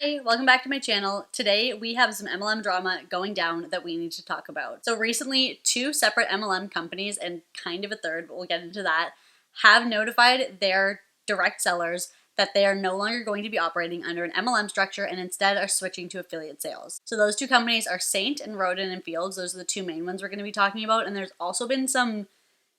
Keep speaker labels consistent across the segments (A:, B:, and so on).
A: Hey, welcome back to my channel. Today we have some MLM drama going down that we need to talk about. So recently, two separate MLM companies and kind of a third, but we'll get into that, have notified their direct sellers that they are no longer going to be operating under an MLM structure and instead are switching to affiliate sales. So those two companies are Seint and Rodan and Fields. Those are the two main ones we're going to be talking about. And there's also been some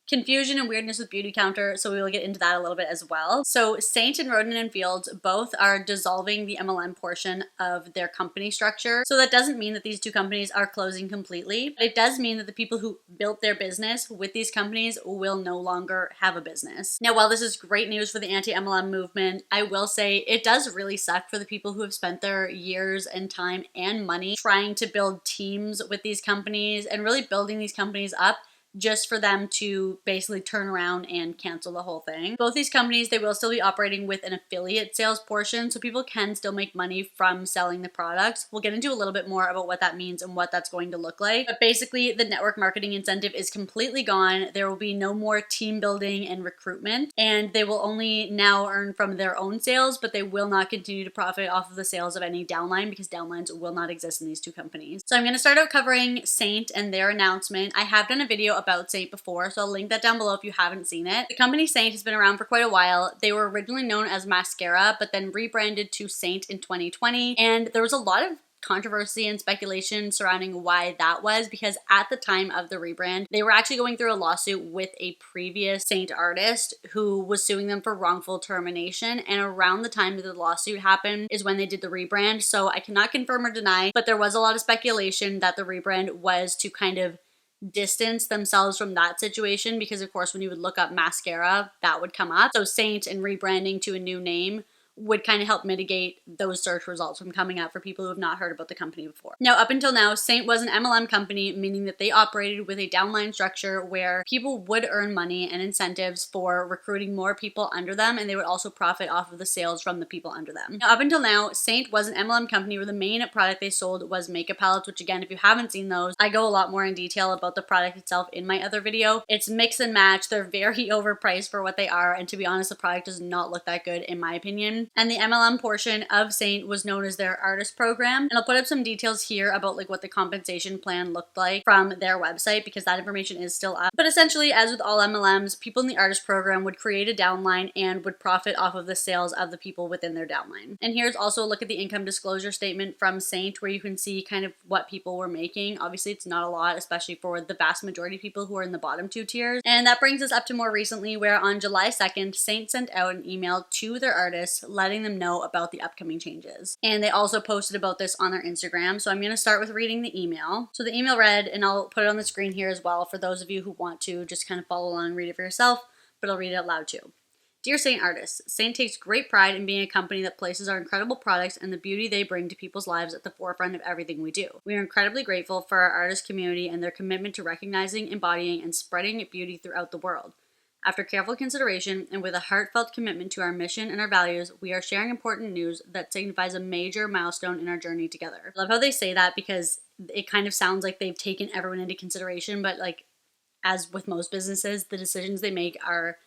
A: confusion and weirdness with Beautycounter, so we will get into that a little bit as well. So Seint and Rodan and Fields both are dissolving the MLM portion of their company structure. So that doesn't mean that these two companies are closing completely, but it does mean that the people who built their business with these companies will no longer have a business. Now, while this is great news for the anti-MLM movement, I will say it does really suck for the people who have spent their years and time and money trying to build teams with these companies and really building these companies up just for them to basically turn around and cancel the whole thing. Both these companies, they will still be operating with an affiliate sales portion, so people can still make money from selling the products. We'll get into a little bit more about what that means and what that's going to look like. But basically, the network marketing incentive is completely gone. There will be no more team building and recruitment, and they will only now earn from their own sales, but they will not continue to profit off of the sales of any downline because downlines will not exist in these two companies. So I'm going to start out covering Seint and their announcement. I have done a video about Seint before, so I'll link that down below if you haven't seen it. The company Seint has been around for quite a while. They were originally known as Mascara, but then rebranded to Seint in 2020, and there was a lot of controversy and speculation surrounding why that was, because at the time of the rebrand, they were actually going through a lawsuit with a previous Seint artist who was suing them for wrongful termination, and around the time that the lawsuit happened is when they did the rebrand. So I cannot confirm or deny, but there was a lot of speculation that the rebrand was to kind of distance themselves from that situation, because of course when you would look up Mascara, that would come up. So Seint and rebranding to a new name would kind of help mitigate those search results from coming up for people who have not heard about the company before. Now, up until now, Seint was an MLM company, meaning that they operated with a downline structure where people would earn money and incentives for recruiting more people under them, and they would also profit off of the sales from the people under them. Now, up until now, Seint was an MLM company where the main product they sold was makeup palettes, which again, if you haven't seen those, I go a lot more in detail about the product itself in my other video. It's mix and match. They're very overpriced for what they are, and to be honest, the product does not look that good in my opinion. And the MLM portion of Seint was known as their artist program. And I'll put up some details here about like what the compensation plan looked like from their website, because that information is still up. But essentially, as with all MLMs, people in the artist program would create a downline and would profit off of the sales of the people within their downline. And here's also a look at the income disclosure statement from Seint, where you can see kind of what people were making. Obviously, it's not a lot, especially for the vast majority of people who are in the bottom two tiers. And that brings us up to more recently, where on July 2nd, Seint sent out an email to their artists letting them know about the upcoming changes. And they also posted about this on their Instagram. So I'm going to start with reading the email. So the email read, and I'll put it on the screen here as well for those of you who want to just kind of follow along and read it for yourself, but I'll read it out loud too. Dear Seint artists, Seint takes great pride in being a company that places our incredible products and the beauty they bring to people's lives at the forefront of everything we do. We are incredibly grateful for our artist community and their commitment to recognizing, embodying, and spreading beauty throughout the world. After careful consideration and with a heartfelt commitment to our mission and our values, we are sharing important news that signifies a major milestone in our journey together. I love how they say that, because it kind of sounds like they've taken everyone into consideration, but like, as with most businesses, the decisions they make are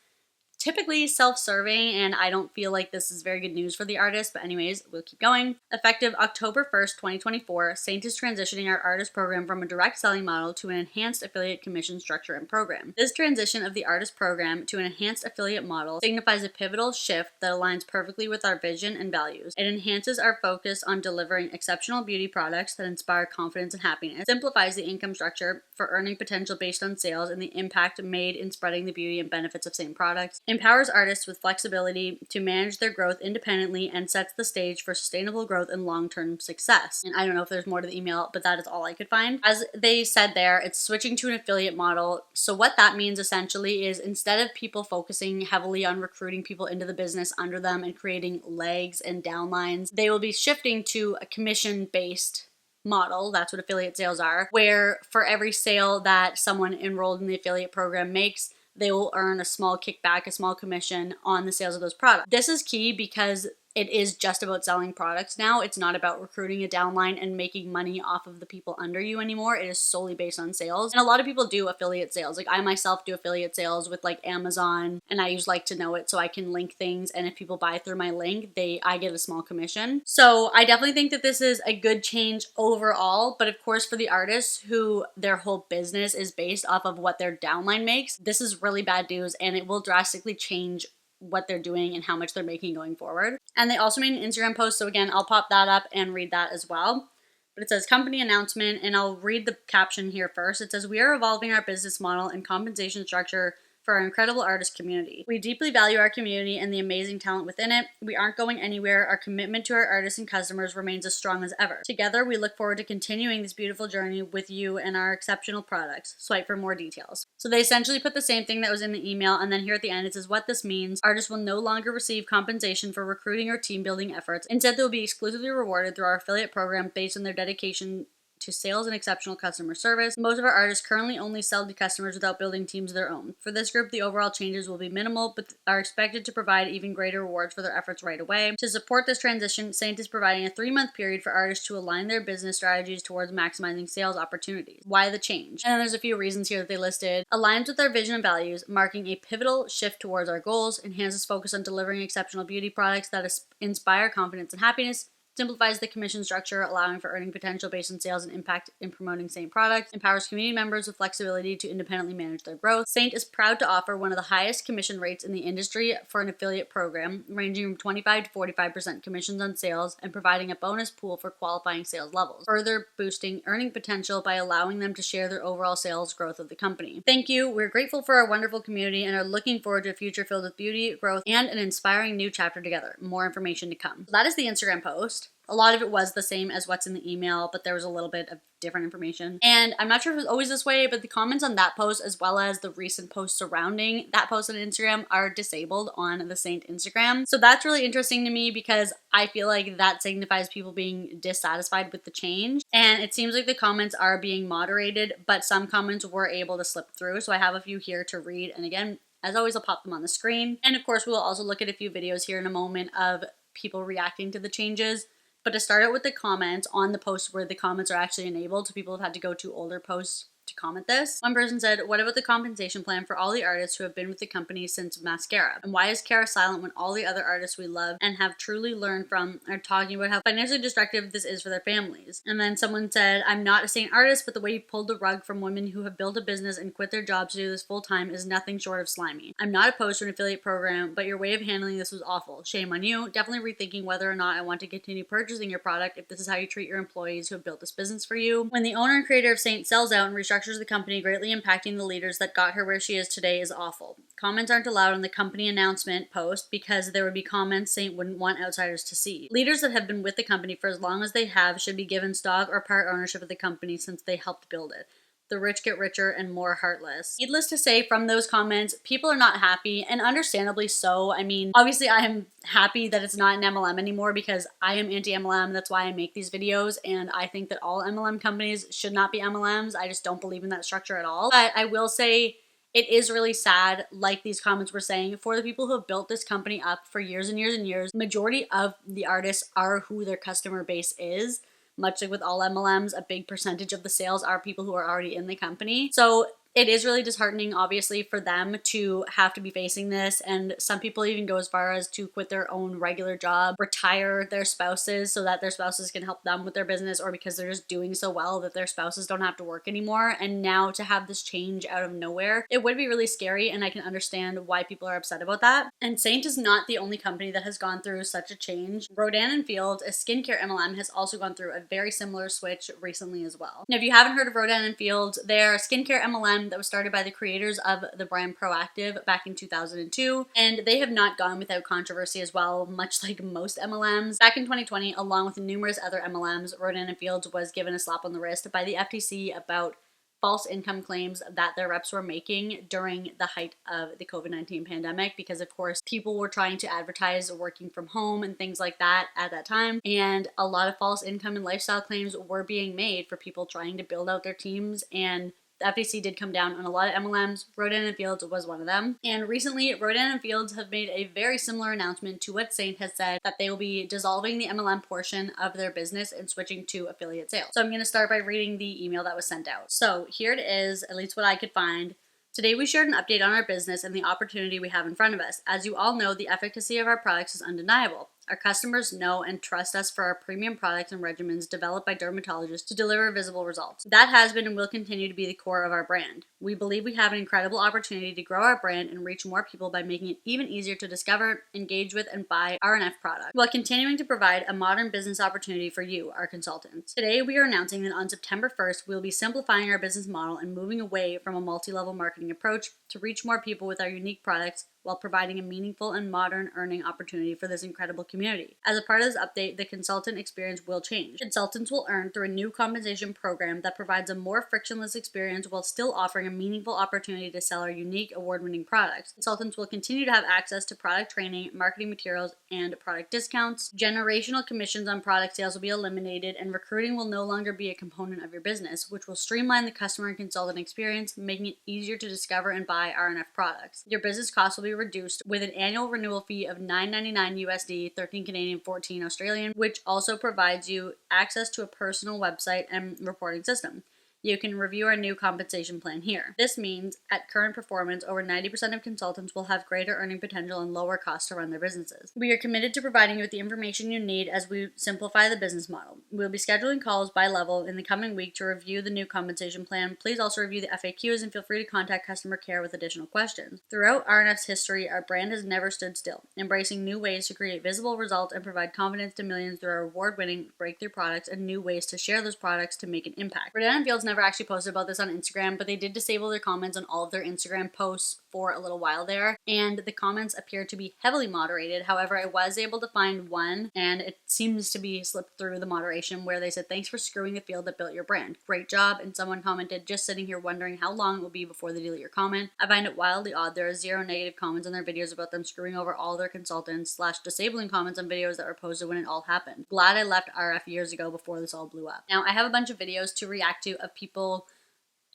A: typically self-serving, and I don't feel like this is very good news for the artist, but anyways, we'll keep going. Effective October 1st, 2024, Seint is transitioning our artist program from a direct selling model to an enhanced affiliate commission structure and program. This transition of the artist program to an enhanced affiliate model signifies a pivotal shift that aligns perfectly with our vision and values. It enhances our focus on delivering exceptional beauty products that inspire confidence and happiness, simplifies the income structure for earning potential based on sales and the impact made in spreading the beauty and benefits of Seint products, empowers artists with flexibility to manage their growth independently, and sets the stage for sustainable growth and long-term success. And I don't know if there's more to the email, but that is all I could find. As they said there, it's switching to an affiliate model. So what that means essentially is, instead of people focusing heavily on recruiting people into the business under them and creating legs and downlines, they will be shifting to a commission-based model. That's what affiliate sales are, where for every sale that someone enrolled in the affiliate program makes, they will earn a small kickback, a small commission on the sales of those products. This is key because it is just about selling products now. It's not about recruiting a downline and making money off of the people under you anymore. It is solely based on sales. And a lot of people do affiliate sales. Like I myself do affiliate sales with like Amazon, and I usually like to know it so I can link things. And if people buy through my link, I get a small commission. So I definitely think that this is a good change overall. But of course, for the artists who their whole business is based off of what their downline makes, this is really bad news, and it will drastically change what they're doing and how much they're making going forward. And they also made an Instagram post, so again, I'll pop that up and read that as well. But it says company announcement, and I'll read the caption here first. It says, "We are evolving our business model and compensation structure for our incredible artist community. We deeply value our community and the amazing talent within it. We aren't going anywhere. Our commitment to our artists and customers remains as strong as ever. Together, we look forward to continuing this beautiful journey with you and our exceptional products. Swipe for more details." So they essentially put the same thing that was in the email, and then here at the end it says what this means. Artists will no longer receive compensation for recruiting or team building efforts. Instead, they'll be exclusively rewarded through our affiliate program based on their dedication to sales and exceptional customer service. Most of our artists currently only sell to customers without building teams of their own. For this group, the overall changes will be minimal, but are expected to provide even greater rewards for their efforts right away. To support this transition, Seint is providing a 3-month period for artists to align their business strategies towards maximizing sales opportunities. Why the change? And then there's a few reasons here that they listed. Aligns with our vision and values, marking a pivotal shift towards our goals, enhances focus on delivering exceptional beauty products that inspire confidence and happiness, simplifies the commission structure, allowing for earning potential based on sales and impact in promoting Seint products, empowers community members with flexibility to independently manage their growth. Seint is proud to offer one of the highest commission rates in the industry for an affiliate program, ranging from 25 to 45% commissions on sales and providing a bonus pool for qualifying sales levels, further boosting earning potential by allowing them to share their overall sales growth of the company. Thank you. We're grateful for our wonderful community and are looking forward to a future filled with beauty, growth, and an inspiring new chapter together. More information to come. So that is the Instagram post. A lot of it was the same as what's in the email, but there was a little bit of different information. And I'm not sure if it was always this way, but the comments on that post, as well as the recent posts surrounding that post on Instagram, are disabled on the Seint Instagram. So that's really interesting to me because I feel like that signifies people being dissatisfied with the change. And it seems like the comments are being moderated, but some comments were able to slip through. So I have a few here to read. And again, as always, I'll pop them on the screen. And of course, we will also look at a few videos here in a moment of people reacting to the changes. But to start out with the comments on the post where the comments are actually enabled, so people have had to go to older posts to comment this. One person said, "What about the compensation plan for all the artists who have been with the company since Mascara? And why is Kara silent when all the other artists we love and have truly learned from are talking about how financially destructive this is for their families?" And then someone said, "I'm not a Seint artist, but the way you pulled the rug from women who have built a business and quit their jobs to do this full time is nothing short of slimy. I'm not opposed to an affiliate program, but your way of handling this was awful. Shame on you. Definitely rethinking whether or not I want to continue purchasing your product if this is how you treat your employees who have built this business for you. When the owner and creator of Seint sells out and restructures the company, greatly impacting the leaders that got her where she is today is awful. Comments aren't allowed on the company announcement post because there would be comments Seint wouldn't want outsiders to see. Leaders that have been with the company for as long as they have should be given stock or part ownership of the company since they helped build it. The rich get richer and more heartless." Needless to say, from those comments, people are not happy, and understandably so. I mean, obviously I am happy that it's not an MLM anymore because I am anti-MLM. That's why I make these videos, and I think that all MLM companies should not be MLMs. I just don't believe in that structure at all. But I will say it is really sad, like these comments were saying, for the people who have built this company up for years and years and years. Majority of the artists are who their customer base is. Much like with all MLMs, a big percentage of the sales are people who are already in the company. So it is really disheartening, obviously, for them to have to be facing this. And some people even go as far as to quit their own regular job, retire their spouses so that their spouses can help them with their business, or because they're just doing so well that their spouses don't have to work anymore. And now to have this change out of nowhere, it would be really scary, and I can understand why people are upset about that. And Seint is not the only company that has gone through such a change. Rodan and Fields, a skincare MLM, has also gone through a very similar switch recently as well. Now, if you haven't heard of Rodan and Fields, they're a skincare MLM that was started by the creators of the brand Proactive back in 2002, and they have not gone without controversy as well, much like most MLMs. Back in 2020, along with numerous other MLMs, Rodan and Fields was given a slap on the wrist by the FTC about false income claims that their reps were making during the height of the COVID-19 pandemic, because of course people were trying to advertise working from home and things like that at that time, and a lot of false income and lifestyle claims were being made for people trying to build out their teams and the FTC did come down on a lot of MLMs. Rodan and Fields was one of them. And recently, Rodan and Fields have made a very similar announcement to what Seint has said, that they will be dissolving the MLM portion of their business and switching to affiliate sales. So I'm going to start by reading the email that was sent out. So here it is, at least what I could find. Today we shared an update on our business and the opportunity we have in front of us. As you all know, the efficacy of our products is undeniable. Our customers know and trust us for our premium products and regimens developed by dermatologists to deliver visible results. That has been and will continue to be the core of our brand. We believe we have an incredible opportunity to grow our brand and reach more people by making it even easier to discover, engage with, and buy RNF products, while continuing to provide a modern business opportunity for you, our consultants. Today, we are announcing that on September 1st, we will be simplifying our business model and moving away from a multi-level marketing approach to reach more people with our unique products, while providing a meaningful and modern earning opportunity for this incredible community. As a part of this update, the consultant experience will change. Consultants will earn through a new compensation program that provides a more frictionless experience while still offering a meaningful opportunity to sell our unique award-winning products. Consultants will continue to have access to product training, marketing materials, and product discounts. Generational commissions on product sales will be eliminated, and recruiting will no longer be a component of your business, which will streamline the customer and consultant experience, making it easier to discover and buy RNF products. Your business costs will be reduced with an annual renewal fee of $9.99 USD, 13 Canadian, 14 Australian, which also provides you access to a personal website and reporting system. You can review our new compensation plan here. This means, at current performance, over 90% of consultants will have greater earning potential and lower costs to run their businesses. We are committed to providing you with the information you need as we simplify the business model. We'll be scheduling calls by level in the coming week to review the new compensation plan. Please also review the FAQs and feel free to contact customer care with additional questions. Throughout RNF's history, our brand has never stood still, embracing new ways to create visible results and provide confidence to millions through our award-winning breakthrough products and new ways to share those products to make an impact. Rodan and Fields never actually posted about this on Instagram, but they did disable their comments on all of their Instagram posts for a little while there, and the comments appear to be heavily moderated. However, I was able to find one, and it seems to be slipped through the moderation, where they said, "Thanks for screwing the field that built your brand. Great job." And someone commented, "Just sitting here wondering how long it will be before they delete your comment." I find it wildly odd. There are 0 negative comments on their videos about them screwing over all their consultants / disabling comments on videos that were posted when it all happened. Glad I left RF years ago before this all blew up. Now, I have a bunch of videos to react to of people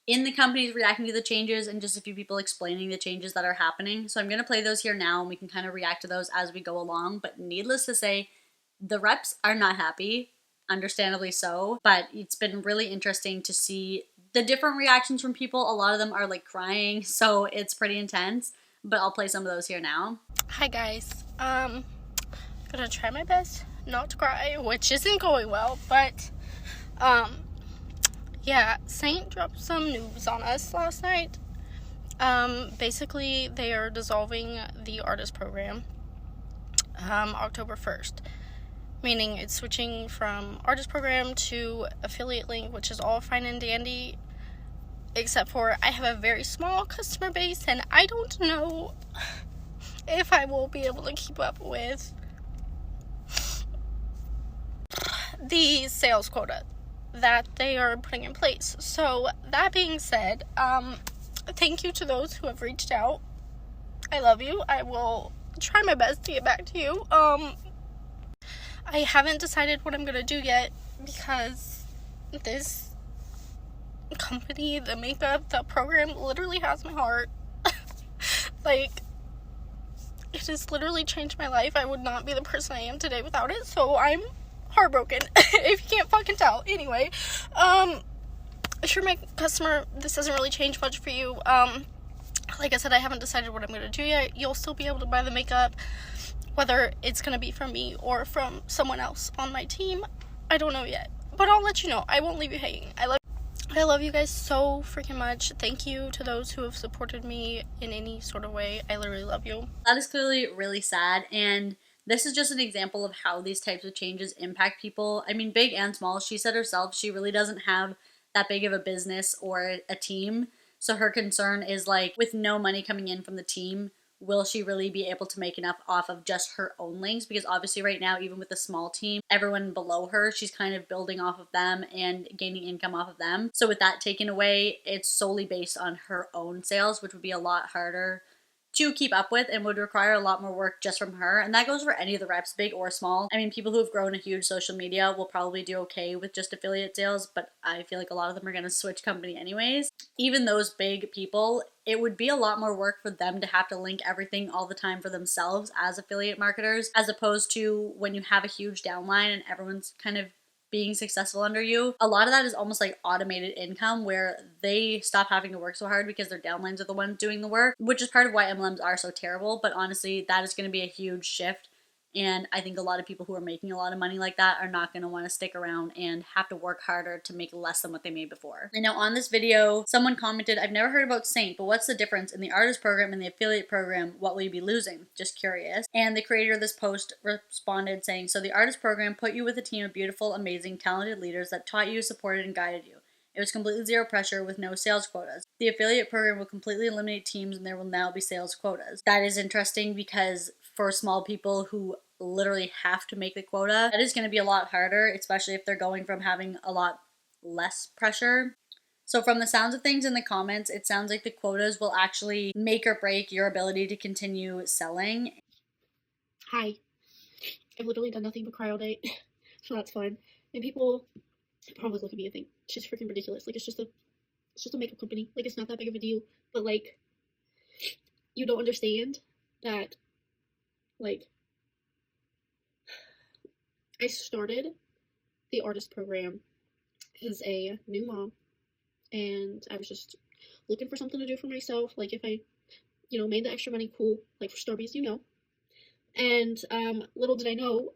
A: in the companies reacting to the changes, and just a few people explaining the changes that are happening. So I'm going to play those here now, and we can kind of react to those as we go along. But needless to say, the reps are not happy, understandably so, but it's been really interesting to see the different reactions from people. A lot of them are like crying, so it's pretty intense, but I'll play some of those here now.
B: Hi guys, gonna try my best not to cry, which isn't going well, but yeah, Seint dropped some news on us last night. Basically, they are dissolving the artist program October 1st, meaning it's switching from artist program to affiliate link, which is all fine and dandy, except for I have a very small customer base, and I don't know if I will be able to keep up with the sales quota that they are putting in place. So that being said, thank you to those who have reached out. I love you. I will try my best to get back to you. I haven't decided what I'm gonna do yet, because this company, the makeup, the program literally has my heart. Like, it has literally changed my life. I would not be the person I am today without it, so I'm heartbroken, if you can't fucking tell. Anyway, sure, my customer, this doesn't really change much for you. Like I said, I haven't decided what I'm going to do yet. You'll still be able to buy the makeup, whether it's going to be from me or from someone else on my team. I don't know yet, but I'll let you know. I won't leave you hanging. I love you guys so freaking much. Thank you to those who have supported me in any sort of way. I literally love you.
A: That is clearly really sad, and this is just an example of how these types of changes impact people. I mean, big and small. She said herself she really doesn't have that big of a business or a team. So her concern is, like, with no money coming in from the team, will she really be able to make enough off of just her own links? Because obviously right now, even with a small team, everyone below her, she's kind of building off of them and gaining income off of them. So with that taken away, it's solely based on her own sales, which would be a lot harder to keep up with and would require a lot more work just from her. And that goes for any of the reps, big or small. I mean, people who have grown a huge social media will probably do okay with just affiliate sales, but I feel like a lot of them are going to switch company anyways. Even those big people, it would be a lot more work for them to have to link everything all the time for themselves as affiliate marketers, as opposed to when you have a huge downline and everyone's kind of being successful under you. A lot of that is almost like automated income where they stop having to work so hard because their downlines are the ones doing the work, which is part of why MLMs are so terrible. But honestly, that is going to be a huge shift. And I think a lot of people who are making a lot of money like that are not going to want to stick around and have to work harder to make less than what they made before. I know on this video, someone commented, I've never heard about Seint, but what's the difference in the artist program and the affiliate program? What will you be losing? Just curious. And the creator of this post responded saying, so the artist program put you with a team of beautiful, amazing, talented leaders that taught you, supported, and guided you. It was completely zero pressure with no sales quotas. The affiliate program will completely eliminate teams and there will now be sales quotas. That is interesting because for small people who literally have to make the quota, that is going to be a lot harder, especially if they're going from having a lot less pressure. So from the sounds of things in the comments, it sounds like the quotas will actually make or break your ability to continue selling.
B: Hi. I've literally done nothing but cry all day, so that's fun. And people probably look at me and think, she's freaking ridiculous. Like, it's just a makeup company. Like, it's not that big of a deal. But, like, you don't understand that, like, I started the artist program as a new mom, and I was just looking for something to do for myself. Like, if I, made the extra money, cool. Like, for Starbucks, And, little did I know,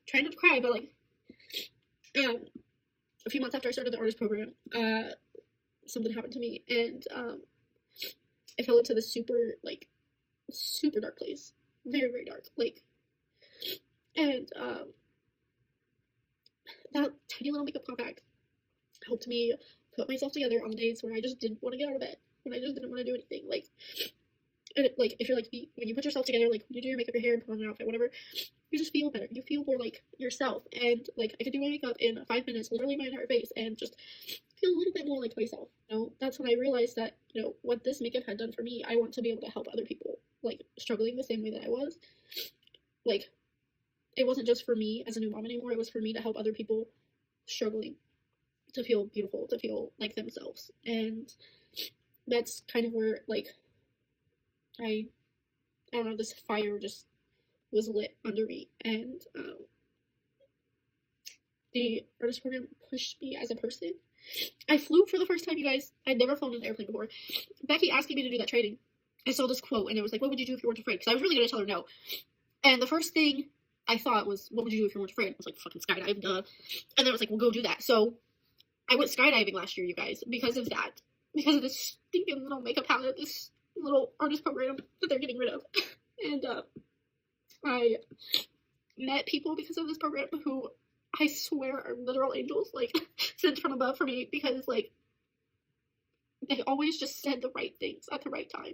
B: trying not to cry, but, like, a few months after I started the artist program, something happened to me, and, I fell into this super dark place. Very, very dark. Like, and, that tiny little makeup compact helped me put myself together on days where I just didn't want to get out of bed, when I just didn't want to do anything. Like, and if you're like me, when you put yourself together, like when you do your makeup, your hair, and put on an outfit, whatever, you just feel better. You feel more like yourself. And like I could do my makeup in 5 minutes, literally my entire face, and just feel a little bit more like myself. That's when I realized that what this makeup had done for me, I want to be able to help other people like struggling the same way that I was. Like, it wasn't just for me as a new mom anymore. It was for me to help other people struggling to feel beautiful, to feel like themselves. And that's kind of where, like, I don't know, this fire just was lit under me. And the artist program pushed me as a person. I flew for the first time, you guys. I'd never flown in an airplane before. Becky asking me to do that training. I saw this quote, and it was like, what would you do if you weren't afraid? Because I was really going to tell her no. And the first thing I thought was, what would you do if you weren't afraid? I was like, fucking skydive, duh. And then I was like, well, go do that. So I went skydiving last year, you guys, because of that. Because of this stinking little makeup palette, this little artist program that they're getting rid of. And I met people because of this program who I swear are literal angels, like, sent from above for me, because, like, they always just said the right things at the right time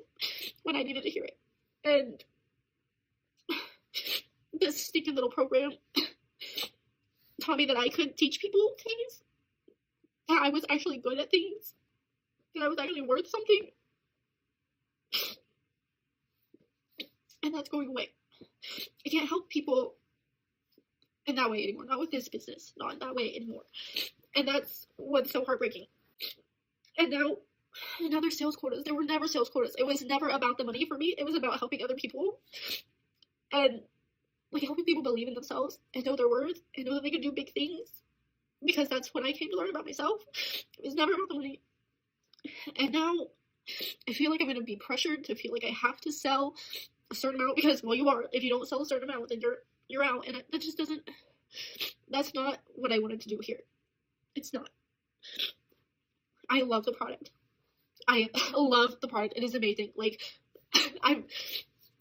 B: when I needed to hear it. And this stinking little program taught me that I could teach people things, that I was actually good at things, that I was actually worth something. And that's going away. I can't help people in that way anymore. Not with this business. Not in that way anymore. And that's what's so heartbreaking. And now there's sales quotas. There were never sales quotas. It was never about the money for me. It was about helping other people. And like helping people believe in themselves and know their worth and know that they can do big things. Because that's what I came to learn about myself. It was never about the money. And now I feel like I'm going to be pressured to feel like I have to sell a certain amount, because, well, you are. If you don't sell a certain amount, then you're out. And that just doesn't, that's not what I wanted to do here. It's not. I love the product. I love the product. It is amazing. Like, I'm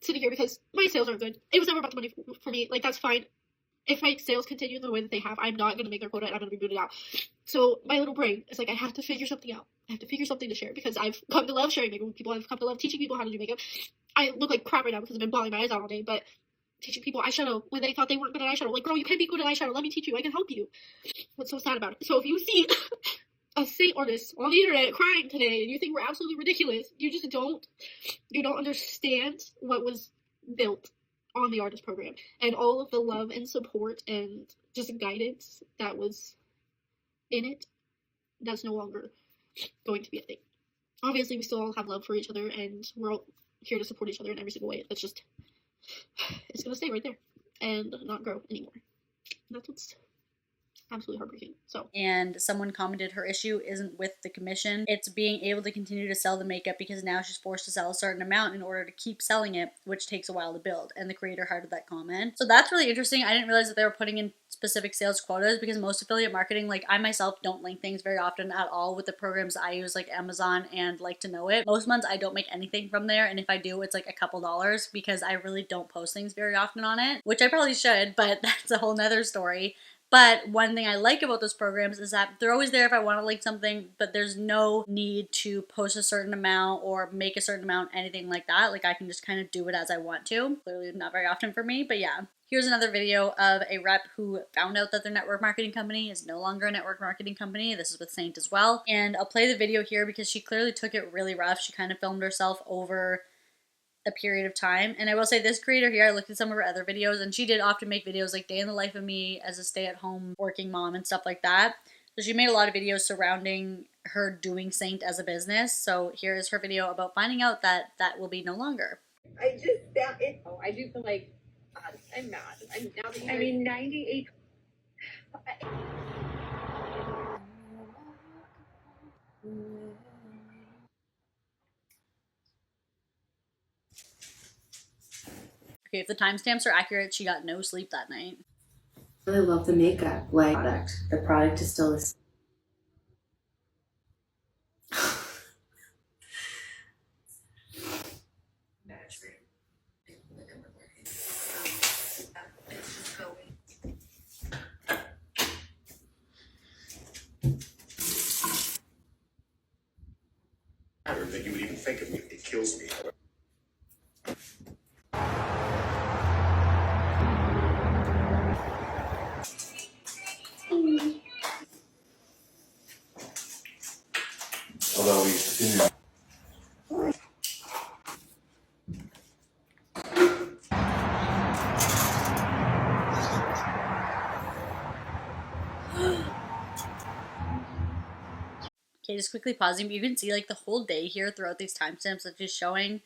B: sitting here because my sales aren't good. It was never about the money for me. Like, that's fine. If my sales continue the way that they have, I'm not going to make their quota and I'm going to be booted out. So my little brain is like, I have to figure something out. I have to figure something to share, because I've come to love sharing makeup with people. I've come to love teaching people how to do makeup. I look like crap right now because I've been bawling my eyes out all day, but teaching people eyeshadow when they thought they weren't good at eyeshadow. Like, girl, you can be good at eyeshadow. Let me teach you. I can help you. What's so sad about it? So if you see a Seint artist on the internet crying today, and you think we're absolutely ridiculous. You just don't understand what was built on the artist program and all of the love and support and just guidance that was in it. That's no longer going to be a thing. Obviously, we still all have love for each other, and we're all here to support each other in every single way. That's just, it's gonna stay right there and not grow anymore. That's what's absolutely heartbreaking.
A: And someone commented her issue isn't with the commission, it's being able to continue to sell the makeup because now she's forced to sell a certain amount in order to keep selling it, which takes a while to build. And the creator hearted that comment. So that's really interesting. I didn't realize that they were putting in specific sales quotas, because most affiliate marketing, like I myself don't link things very often at all with the programs I use, like Amazon and Like to Know It. Most months I don't make anything from there, and if I do, it's like a couple dollars because I really don't post things very often on it, which I probably should, but that's a whole nother story. But one thing I like about those programs is that they're always there if I want to link something, but there's no need to post a certain amount or make a certain amount, anything like that. Like I can just kind of do it as I want to. Clearly not very often for me, but yeah. Here's another video of a rep who found out that their network marketing company is no longer a network marketing company. This is with Seint as well. And I'll play the video here because she clearly took it really rough. She kind of filmed herself over a period of time. And I will say this creator here, I looked at some of her other videos, and she did often make videos like day in the life of me as a stay-at-home working mom and stuff like that. So she made a lot of videos surrounding her doing Seint as a business. So here is her video about finding out that that will be no longer.
C: I just found it. Oh, I do feel like I'm mad. Now that I mean, 98.
A: Okay, if the timestamps are accurate, she got no sleep that night.
D: I really love the makeup, like product. The product is still the same.
E: That you would even think of me, it kills me. Although we
A: Okay, just quickly pausing, but you can see like the whole day here throughout these timestamps that she's showing,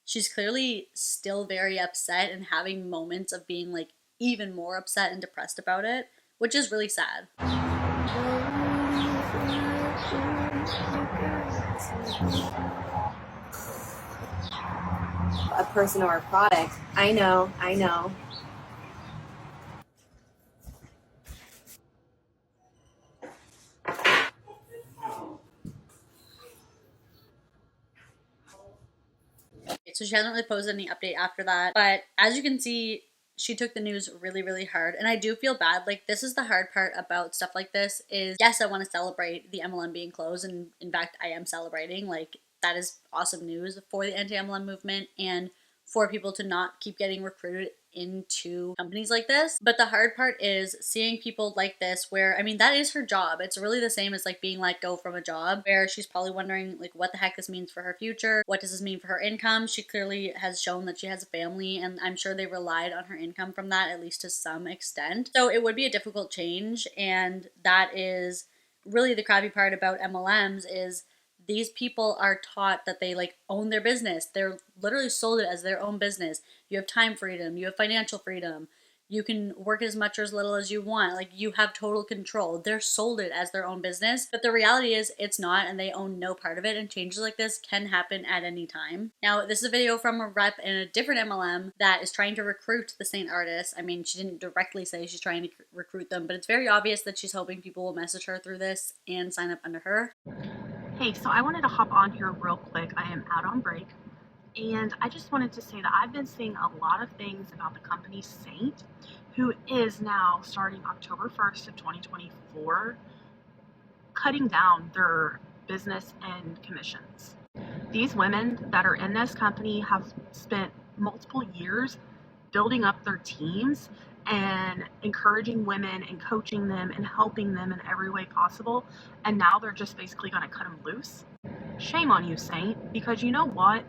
A: she's clearly still very upset and having moments of being like even more upset and depressed about it, which is really sad.
D: A person or a product. I know.
A: So she hasn't really posted any update after that, but as you can see, she took the news really, really hard. And I do feel bad. Like, this is the hard part about stuff like this is, yes, I want to celebrate the MLM being closed. And in fact, I am celebrating. Like, that is awesome news for the anti-MLM movement and for people to not keep getting recruited into companies like this. But the hard part is seeing people like this where, I mean, that is her job. It's really the same as like being let go from a job, where she's probably wondering like what the heck this means for her future. What does this mean for her income? She clearly has shown that she has a family, and I'm sure they relied on her income from that, at least to some extent. So it would be a difficult change, and that is really the crappy part about MLMs is these people are taught that they like own their business. They're literally sold it as their own business. You have time freedom, you have financial freedom, you can work as much or as little as you want. Like, you have total control. They're sold it as their own business, but the reality is it's not, and they own no part of it, and changes like this can happen at any time. Now, this is a video from a rep in a different MLM that is trying to recruit the Seint artists. I mean, she didn't directly say she's trying to recruit them, but it's very obvious that she's hoping people will message her through this and sign up under her.
F: Hey, so I wanted to hop on here real quick. I am out on break, and I just wanted to say that I've been seeing a lot of things about the company Seint, who is now, starting October 1st of 2024, cutting down their business and commissions. These women that are in this company have spent multiple years building up their teams and encouraging women and coaching them and helping them in every way possible, and now they're just basically going to cut them loose. Shame on you, Seint, because you know what?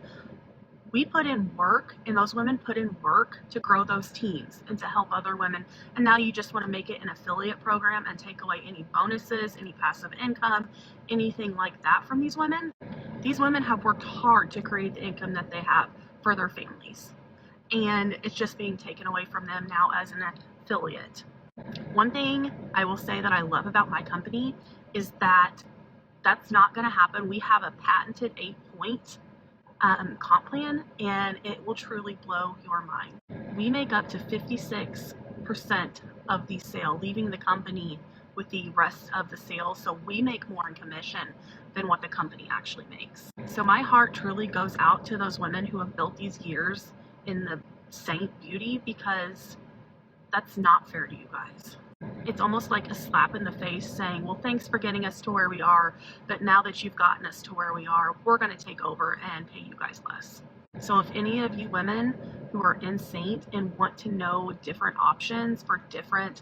F: We put in work, and those women put in work to grow those teams and to help other women, and now you just want to make it an affiliate program and take away any bonuses, any passive income, anything like that from these women. These women have worked hard to create the income that they have for their families, and it's just being taken away from them now as an affiliate. One thing I will say that I love about my company is that that's not going to happen. We have a patented 8-point comp plan, and it will truly blow your mind. We make up to 56% of the sale, leaving the company with the rest of the sales. So we make more in commission than what the company actually makes. So my heart truly goes out to those women who have built these years in the Seint beauty, because that's not fair to you guys. It's almost like a slap in the face saying, well, thanks for getting us to where we are, but now that you've gotten us to where we are, we're going to take over and pay you guys less. So if any of you women who are in Seint and want to know different options for different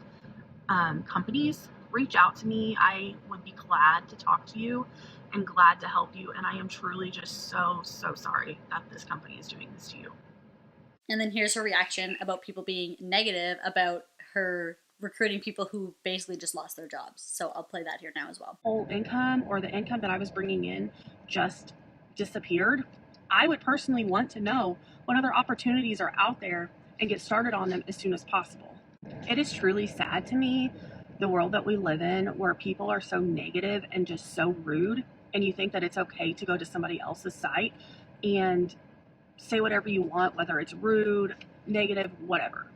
F: companies, reach out to me. I would be glad to talk to you and glad to help you. And I am truly just so sorry that this company is doing this to you.
A: And then here's her reaction about people being negative about her recruiting people who basically just lost their jobs. So I'll play that here now as well.
F: Whole income, or the income that I was bringing in, just disappeared. I would personally want to know what other opportunities are out there and get started on them as soon as possible. It is truly sad to me, the world that we live in, where people are so negative and just so rude, and you think that it's okay to go to somebody else's site and say whatever you want, whether it's rude, negative, whatever.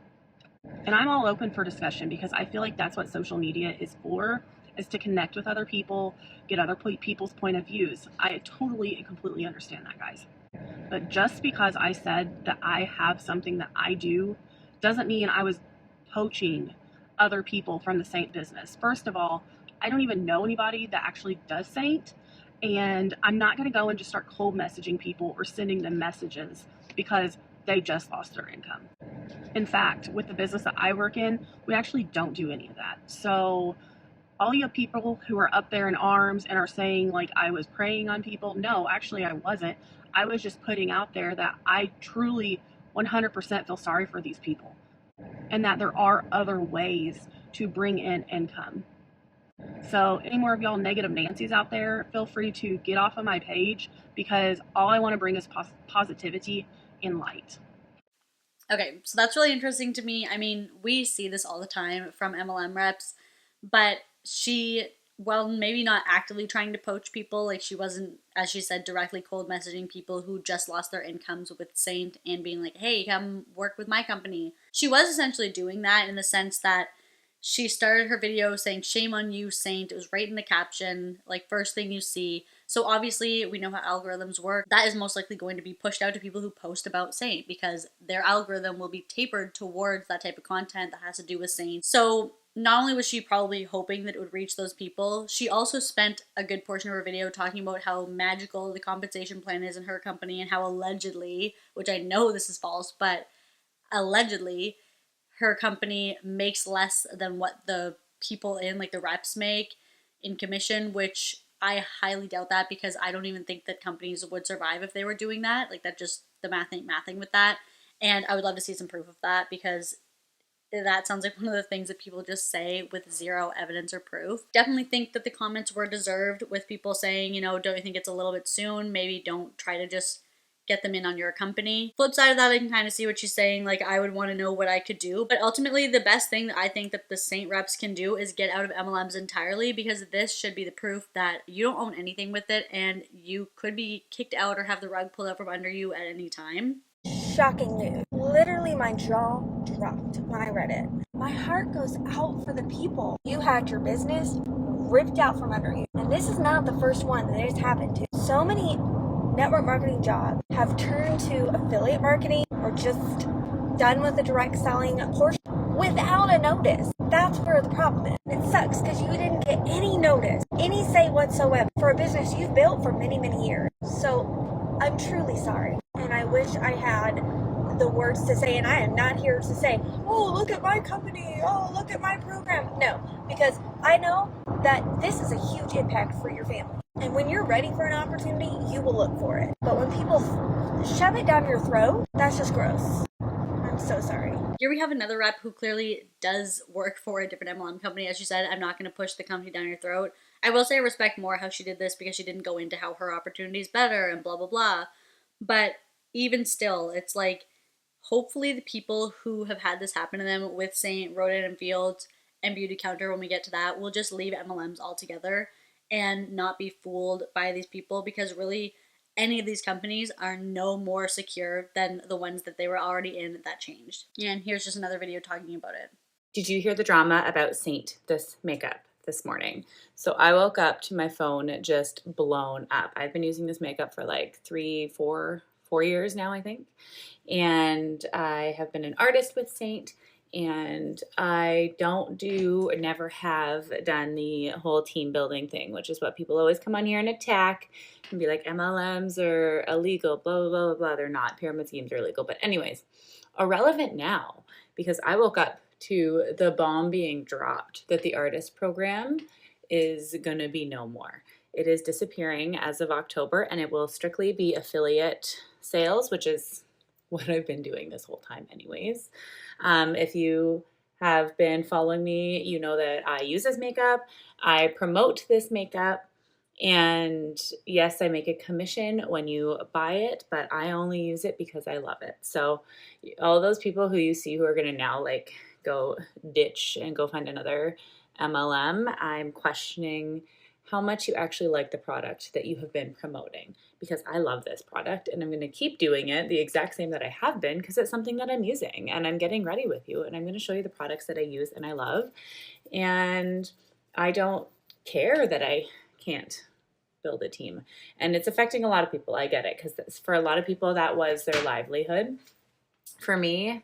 F: And I'm all open for discussion, because I feel like that's what social media is for, is to connect with other people, get other people's point of views. I totally and completely understand that, guys. But just because I said that I have something that I do doesn't mean I was poaching other people from the Seint business. First of all, I don't even know anybody that actually does Seint, and I'm not going to go and just start cold messaging people or sending them messages because they just lost their income. In fact, with the business that I work in, we actually don't do any of that. So all you people who are up there in arms and are saying like I was preying on people, no, actually I wasn't. I was just putting out there that I truly 100% feel sorry for these people, and that there are other ways to bring in income. So any more of y'all negative Nancy's out there, feel free to get off of my page, because all I want to bring is positivity and light.
A: Okay, so that's really interesting to me. I mean, we see this all the time from MLM reps, but she, well, maybe not actively trying to poach people, like she wasn't, as she said, directly cold messaging people who just lost their incomes with Seint and being like, hey, come work with my company. She was essentially doing that in the sense that she started her video saying, shame on you, Seint. It was right in the caption, like first thing you see. So obviously we know how algorithms work. That is most likely going to be pushed out to people who post about Seint, because their algorithm will be tapered towards that type of content that has to do with Seint. So not only was she probably hoping that it would reach those people, she also spent a good portion of her video talking about how magical the compensation plan is in her company, and how allegedly, which I know this is false, but allegedly her company makes less than what the people in, like the reps, make in commission, which I highly doubt that, because I don't even think that companies would survive if they were doing that. Like, that just, the math ain't mathing with that. And I would love to see some proof of that, because that sounds like one of the things that people just say with zero evidence or proof. Definitely think that the comments were deserved, with people saying, you know, don't you think it's a little bit soon? Maybe don't try to just get them in on your company. Flip side of that, I can kind of see what she's saying. Like, I would want to know what I could do. But ultimately, the best thing that I think that the Seint reps can do is get out of MLMs entirely, because this should be the proof that you don't own anything with it, and you could be kicked out or have the rug pulled out from under you at any time.
G: Shocking news. Literally, my jaw dropped when I read it. My heart goes out for the people. You had your business ripped out from under you. And this is not the first one that it's happened to. So many network marketing jobs have turned to affiliate marketing, or just done with the direct selling portion without a notice. That's where the problem is. It sucks because you didn't get any notice, any say whatsoever for a business you've built for many, many years. So I'm truly sorry. And I wish I had the words to say, and I am not here to say, oh, look at my company, oh, look at my program. No, because I know that this is a huge impact for your family. And when you're ready for an opportunity, you will look for it. But when people shove it down your throat, that's just gross. I'm so sorry.
A: Here we have another rep who clearly does work for a different MLM company. As she said, I'm not going to push the company down your throat. I will say I respect more how she did this because she didn't go into how her opportunity is better and blah, blah, blah. But even still, it's like, hopefully the people who have had this happen to them with Seint, Rodan and Fields, and Beautycounter, when we get to that, will just leave MLMs altogether and not be fooled by these people, because really any of these companies are no more secure than the ones that they were already in that changed. And here's just another video talking about it.
H: Did you hear the drama about Seint, this makeup, this morning? So I woke up to my phone just blown up. I've been using this makeup for like 4 years now, I think. And I have been an artist with Seint, and I never have done the whole team building thing, which is what people always come on here and attack and be like, MLMs are illegal, blah, blah, blah, blah. They're not. Pyramid schemes are illegal. But anyways, irrelevant now, because I woke up to the bomb being dropped that the artist program is going to be no more. It is disappearing as of October, and it will strictly be affiliate sales, which is what I've been doing this whole time anyways. If you have been following me, you know that I use this makeup. I promote this makeup. And yes, I make a commission when you buy it, but I only use it because I love it. So all those people who you see who are going to now like go ditch and go find another MLM, I'm questioning how much you actually like the product that you have been promoting, because I love this product and I'm going to keep doing it the exact same that I have been, because it's something that I'm using and I'm getting ready with you, and I'm going to show you the products that I use and I love. And I don't care that I can't build a team, and it's affecting a lot of people. I get it, because for a lot of people that was their livelihood. For me,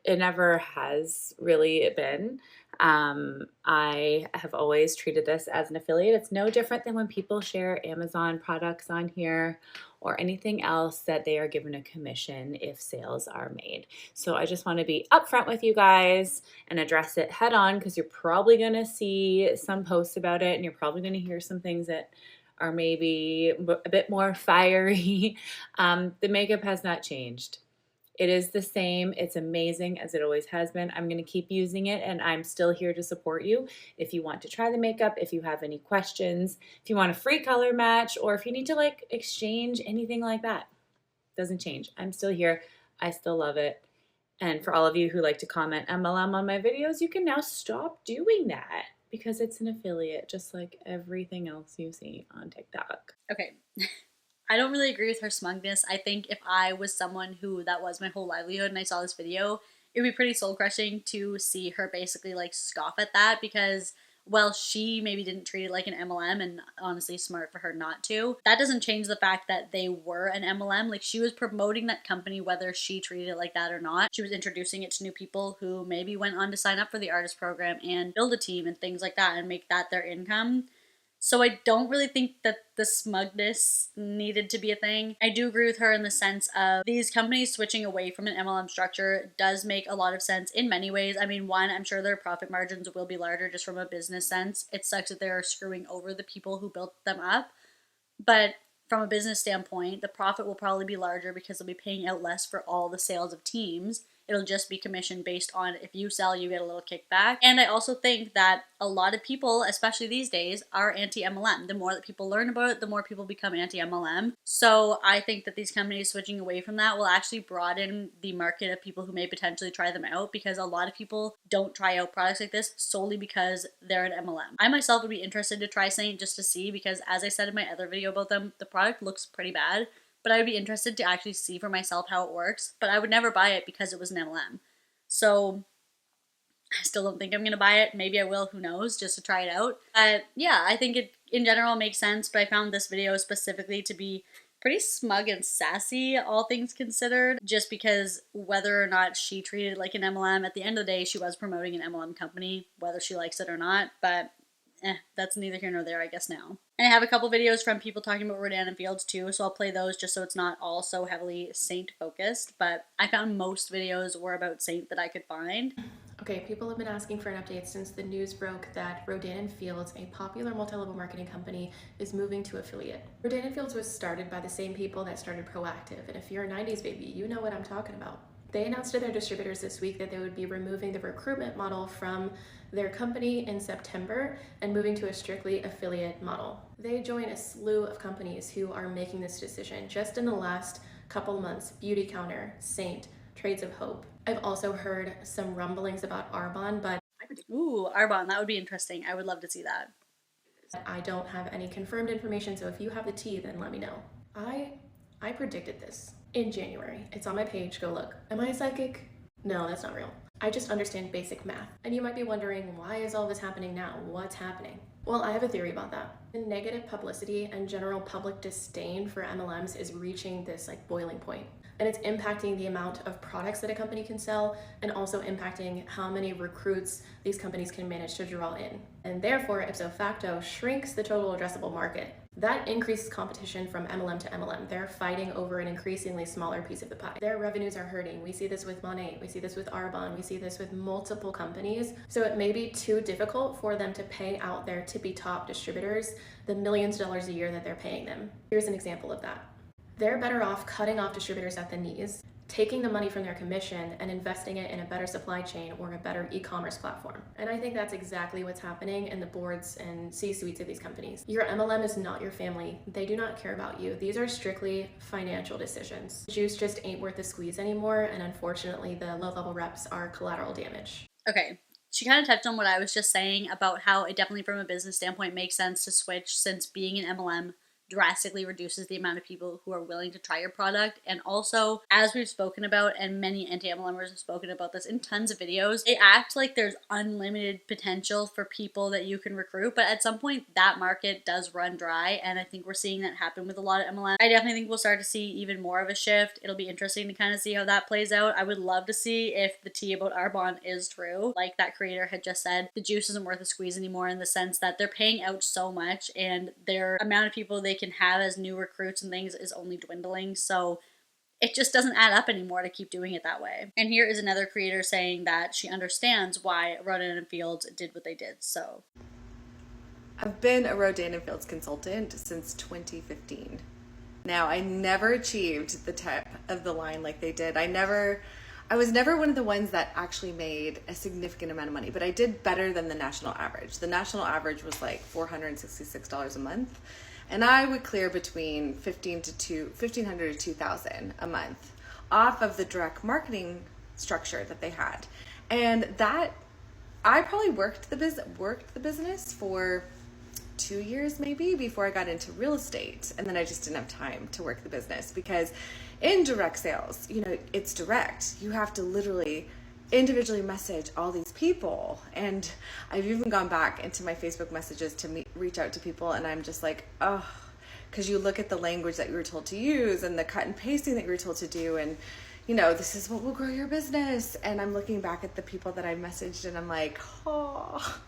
H: it never has really been. I have always treated this as an affiliate. It's no different than when people share Amazon products on here or anything else that they are given a commission if sales are made. So I just want to be upfront with you guys and address it head on, because you're probably going to see some posts about it and you're probably going to hear some things that are maybe a bit more fiery. The makeup has not changed. It is the same. It's amazing as it always has been. I'm going to keep using it, and I'm still here to support you. If you want to try the makeup, if you have any questions, if you want a free color match, or if you need to like exchange anything like that, doesn't change. I'm still here. I still love it. And for all of you who like to comment MLM on my videos, you can now stop doing that, because it's an affiliate, just like everything else you see on TikTok.
A: Okay. I don't really agree with her smugness. I think if I was someone who that was my whole livelihood and I saw this video, it would be pretty soul crushing to see her basically like scoff at that, because, well, she maybe didn't treat it like an MLM, and honestly smart for her not to. That doesn't change the fact that they were an MLM. Like, she was promoting that company whether she treated it like that or not. She was introducing it to new people who maybe went on to sign up for the artist program and build a team and things like that and make that their income. So I don't really think that the smugness needed to be a thing. I do agree with her in the sense of these companies switching away from an MLM structure does make a lot of sense in many ways. I mean, one, I'm sure their profit margins will be larger just from a business sense. It sucks that they're screwing over the people who built them up. But from a business standpoint, the profit will probably be larger because they'll be paying out less for all the sales of teams. It'll just be commission based on if you sell, you get a little kickback. And I also think that a lot of people, especially these days, are anti-MLM. The more that people learn about it, the more people become anti-MLM. So I think that these companies switching away from that will actually broaden the market of people who may potentially try them out, because a lot of people don't try out products like this solely because they're an MLM. I myself would be interested to try Seint just to see, because as I said in my other video about them, the product looks pretty bad. But I would be interested to actually see for myself how it works. But I would never buy it because it was an MLM. So I still don't think I'm going to buy it. Maybe I will, who knows, just to try it out. But yeah, I think it in general makes sense. But I found this video specifically to be pretty smug and sassy, all things considered. Just because whether or not she treated it like an MLM, at the end of the day, she was promoting an MLM company, whether she likes it or not. But That's neither here nor there, I guess now. And I have a couple videos from people talking about Rodan and Fields too, so I'll play those just so it's not all so heavily Seint focused, but I found most videos were about Seint that I could find.
I: Okay, people have been asking for an update since the news broke that Rodan and Fields, a popular multi-level marketing company, is moving to affiliate. Rodan and Fields was started by the same people that started Proactive, and if you're a 90s baby, you know what I'm talking about. They announced to their distributors this week that they would be removing the recruitment model from their company in September and moving to a strictly affiliate model. They join a slew of companies who are making this decision. Just in the last couple months, Beautycounter, Seint, Trades of Hope. I've also heard some rumblings about Arbonne, but
A: Ooh, Arbonne, that would be interesting. I would love to see that.
I: I don't have any confirmed information, so if you have the tea, then let me know. I predicted this in January. It's on my page, go look. Am I a psychic? No, that's not real. I just understand basic math. And you might be wondering, why is all this happening now? What's happening? Well, I have a theory about that. The negative publicity and general public disdain for MLMs is reaching this boiling point. And it's impacting the amount of products that a company can sell and also impacting how many recruits these companies can manage to draw in. And therefore, ipso facto, shrinks the total addressable market. That increases competition from MLM to MLM. They're fighting over an increasingly smaller piece of the pie. Their revenues are hurting. We see this with Monet, we see this with Arbonne, we see this with multiple companies. So it may be too difficult for them to pay out their tippy top distributors the millions of dollars a year that they're paying them. Here's an example of that. They're better off cutting off distributors at the knees, taking the money from their commission and investing it in a better supply chain or a better e-commerce platform. And I think that's exactly what's happening in the boards and C-suites of these companies. Your MLM is not your family. They do not care about you. These are strictly financial decisions. Juice just ain't worth the squeeze anymore, and unfortunately the low-level reps are collateral damage.
A: Okay. She kind of touched on what I was just saying about how it definitely from a business standpoint makes sense to switch, since being an MLM drastically reduces the amount of people who are willing to try your product. And also, as we've spoken about, and many anti-MLMers have spoken about this in tons of videos, they act like there's unlimited potential for people that you can recruit, but at some point that market does run dry, and I think we're seeing that happen with a lot of MLM. I definitely think we'll start to see even more of a shift. It'll be interesting to kind of see how that plays out. I would love to see if the tea about Arbonne is true. Like that creator had just said, the juice isn't worth a squeeze anymore, in the sense that they're paying out so much and their amount of people they can have as new recruits and things is only dwindling, so it just doesn't add up anymore to keep doing it that way. And here is another creator saying that she understands why Rodan and Fields did what they did. So
J: I've been a Rodan and Fields consultant since 2015. Now, I never achieved the top of the line like they did. I was never one of the ones that actually made a significant amount of money, but I did better than the national average. The national average was like $466 a month. And I would clear between $1,500 to $2,000 a month off of the direct marketing structure that they had. And that, I probably worked the business for 2 years maybe before I got into real estate. And then I just didn't have time to work the business, because in direct sales, it's direct. You have to literally individually message all these people, and I've even gone back into my Facebook messages to reach out to people, and I'm just like, oh, because you look at the language that you were told to use and the cut and pasting that you were told to do, and this is what will grow your business. And I'm looking back at the people that I messaged, and I'm like, oh,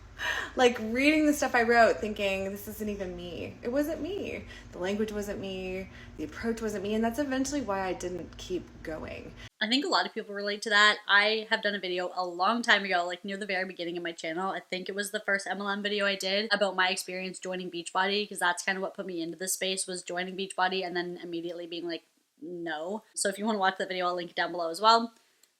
J: like reading the stuff I wrote thinking, this isn't even me. It wasn't me. The language wasn't me. The approach wasn't me. And that's eventually why I didn't keep going.
A: I think a lot of people relate to that. I have done a video a long time ago, like near the very beginning of my channel. I think it was the first MLM video I did about my experience joining Beachbody, because that's kind of what put me into this space, was joining Beachbody and then immediately being like, no. So if you want to watch that video, I'll link it down below as well.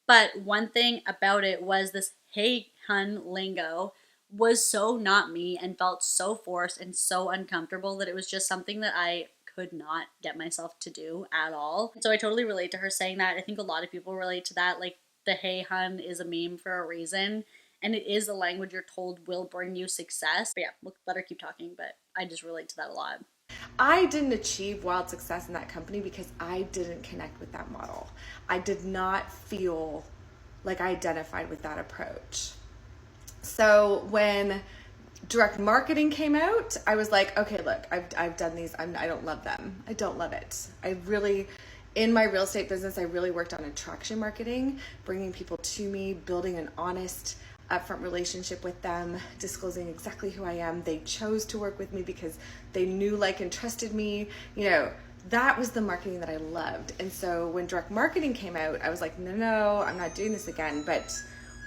A: But one thing about it was this hey hun lingo was so not me and felt so forced and so uncomfortable that it was just something that I could not get myself to do at all. So I totally relate to her saying that. I think a lot of people relate to that. Like, the hey hun is a meme for a reason, and it is a language you're told will bring you success. But yeah, we'll let her keep talking, but I just relate to that a lot.
J: I didn't achieve wild success in that company because I didn't connect with that model. I did not feel like I identified with that approach. So when direct marketing came out, I was like, okay, look, I've done these. I don't love them. I don't love it. In my real estate business, I really worked on attraction marketing, bringing people to me, building an honest upfront relationship with them, disclosing exactly who I am. They chose to work with me because they knew, like, and trusted me. You know, that was the marketing that I loved. And so when direct marketing came out, I was like, no, I'm not doing this again. But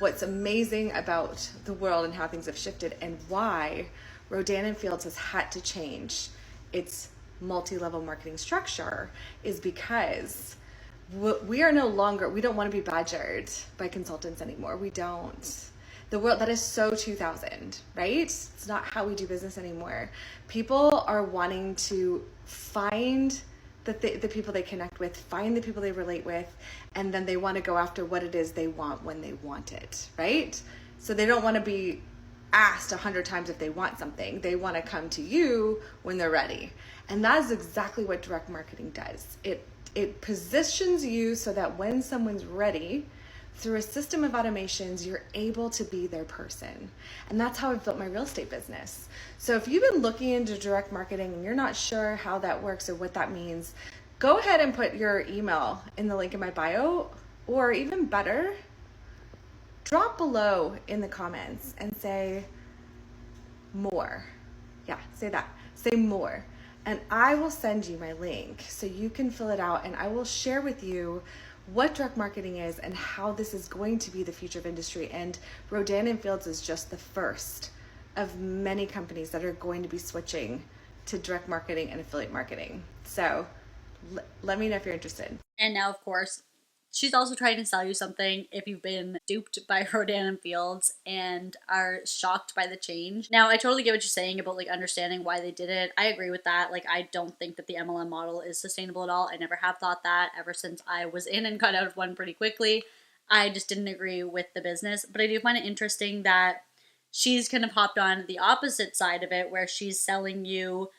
J: what's amazing about the world and how things have shifted and why Rodan and Fields has had to change its multi-level marketing structure is because we are no longer, we don't want to be badgered by consultants anymore. We don't. The world, that is so 2000, right? It's not how we do business anymore. People are wanting to find the people they connect with, find the people they relate with, and then they want to go after what it is they want when they want it, right? So they don't want to be asked 100 times if they want something. They want to come to you when they're ready. And that is exactly what direct marketing does. It positions you so that when someone's ready, through a system of automations, you're able to be their person. And that's how I've built my real estate business. So if you've been looking into direct marketing and you're not sure how that works or what that means, go ahead and put your email in the link in my bio, or even better, drop below in the comments and say more. Yeah, say that. Say more. And I will send you my link so you can fill it out, and I will share with you what direct marketing is and how this is going to be the future of industry. And Rodan and Fields is just the first of many companies that are going to be switching to direct marketing and affiliate marketing. So let me know if you're interested.
A: And now, of course, she's also trying to sell you something if you've been duped by Rodan and Fields and are shocked by the change. Now, I totally get what you're saying about like understanding why they did it. I agree with that. Like, I don't think that the MLM model is sustainable at all. I never have thought that ever since I was in and got out of one pretty quickly. I just didn't agree with the business. But I do find it interesting that she's kind of hopped on the opposite side of it, where she's selling you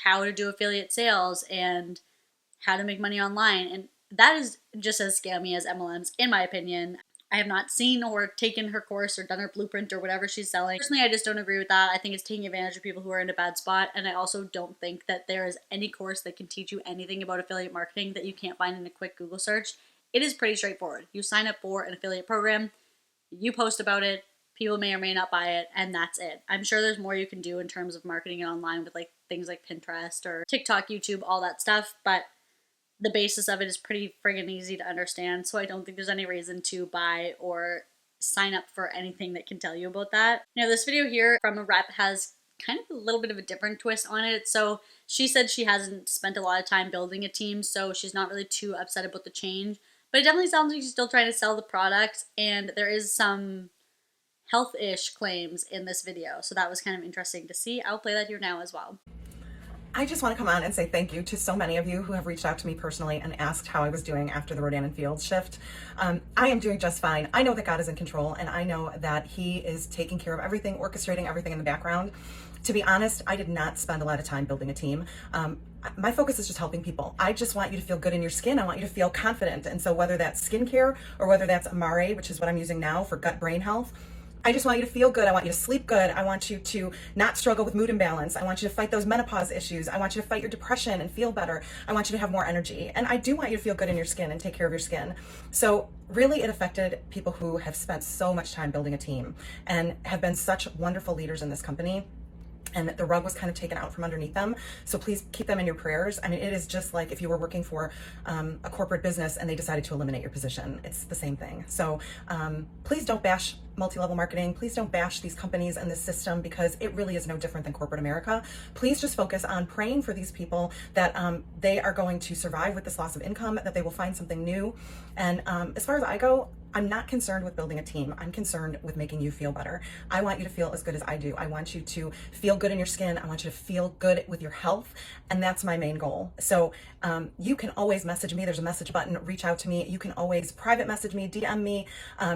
A: how to do affiliate sales and how to make money online. And that is just as scammy as MLMs, in my opinion. I have not seen or taken her course or done her blueprint or whatever she's selling. Personally, I just don't agree with that. I think it's taking advantage of people who are in a bad spot. And I also don't think that there is any course that can teach you anything about affiliate marketing that you can't find in a quick Google search. It is pretty straightforward. You sign up for an affiliate program, you post about it, people may or may not buy it, and that's it. I'm sure there's more you can do in terms of marketing it online with like things like Pinterest or TikTok, YouTube, all that stuff, but the basis of it is pretty friggin' easy to understand, so I don't think there's any reason to buy or sign up for anything that can tell you about that. Now, this video here from a rep has kind of a little bit of a different twist on it. So she said she hasn't spent a lot of time building a team, so she's not really too upset about the change, but it definitely sounds like she's still trying to sell the product, and there is some health-ish claims in this video, so that was kind of interesting to see. I'll play that here now as well.
K: I just want to come on and say thank you to so many of you who have reached out to me personally and asked how I was doing after the Rodan and Fields shift. I am doing just fine. I know that God is in control, and I know that He is taking care of everything, orchestrating everything in the background. To be honest, I did not spend a lot of time building a team. My focus is just helping people. I just want you to feel good in your skin. I want you to feel confident. And so whether that's skincare or whether that's Amare, which is what I'm using now for gut-brain health, I just want you to feel good. I want you to sleep good. I want you to not struggle with mood imbalance. I want you to fight those menopause issues. I want you to fight your depression and feel better. I want you to have more energy. And I do want you to feel good in your skin and take care of your skin. So really it affected people who have spent so much time building a team and have been such wonderful leaders in this company. And the rug was kind of taken out from underneath them. So please keep them in your prayers. I mean, it is just like if you were working for a corporate business and they decided to eliminate your position. It's the same thing. So please don't bash multi-level marketing. Please don't bash these companies and this system, because it really is no different than corporate America. Please just focus on praying for these people that they are going to survive with this loss of income, that they will find something new. And as far as I go, I'm not concerned with building a team. I'm concerned with making you feel better. I want you to feel as good as I do. I want you to feel good in your skin. I want you to feel good with your health. And that's my main goal. So you can always message me. There's a message button. Reach out to me. You can always private message me, DM me.